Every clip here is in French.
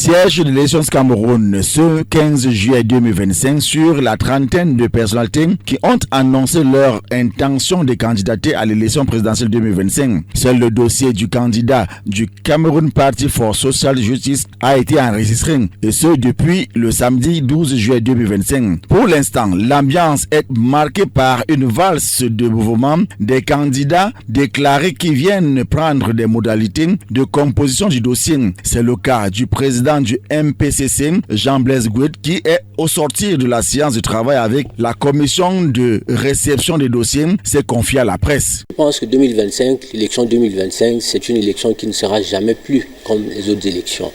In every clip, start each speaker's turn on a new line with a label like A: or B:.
A: Siège de l'élection Cameroun ce 15 juillet 2025 sur la trentaine de personnalités qui ont annoncé leur intention de candidater à l'élection présidentielle 2025. Seul le dossier du candidat du Cameroun Party for Social Justice a été enregistré et ce depuis le samedi 12 juillet 2025. Pour l'instant, l'ambiance est marquée par une valse de mouvement des candidats déclarés qui viennent prendre des modalités de composition du dossier. C'est le cas du président du MPCC, Jean-Blaise Gouet, qui est au sortir de la séance de travail avec la commission de réception des dossiers, s'est confié à la presse.
B: Je pense que l'élection 2025, c'est une élection qui ne sera jamais plus comme les autres élections.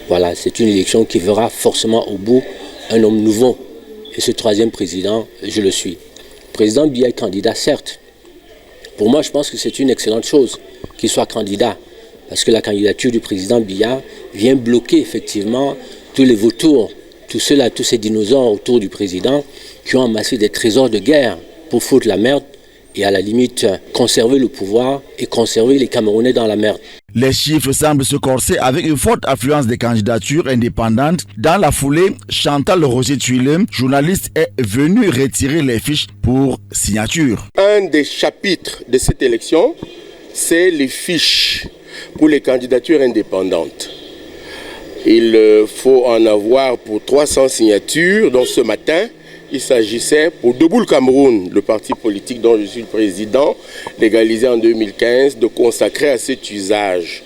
B: Voilà, c'est une élection qui verra forcément au bout un homme nouveau. Et ce troisième président, je le suis. Le président Biya est candidat, certes. Pour moi, je pense que c'est une excellente chose qu'il soit candidat. Parce que la candidature du président Biya vient bloquer effectivement tous les vautours, tous ces dinosaures autour du président qui ont amassé des trésors de guerre pour foutre la merde et à la limite conserver le pouvoir et conserver les Camerounais dans la merde.
A: Les chiffres semblent se corser avec une forte affluence des candidatures indépendantes. Dans la foulée, Chantal Roger-Tuile, journaliste, est venue retirer les fiches pour signature.
C: Un des chapitres de cette élection, c'est les fiches pour les candidatures indépendantes. Il faut en avoir pour 300 signatures. Donc ce matin, il s'agissait pour Debout le Cameroun, le parti politique dont je suis le président, légalisé en 2015, de consacrer à cet usage.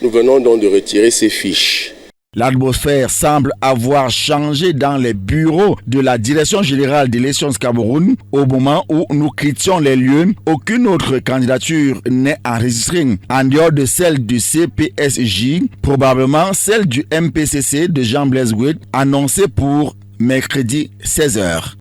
C: Nous venons donc de retirer ces fiches.
A: L'atmosphère semble avoir changé dans les bureaux de la Direction générale des élections Cameroun. Au moment où nous quittions les lieux, aucune autre candidature n'est enregistrée. En dehors de celle du CPSJ, probablement celle du MPCC de Jean-Blaise Gouet, annoncée pour mercredi 16h.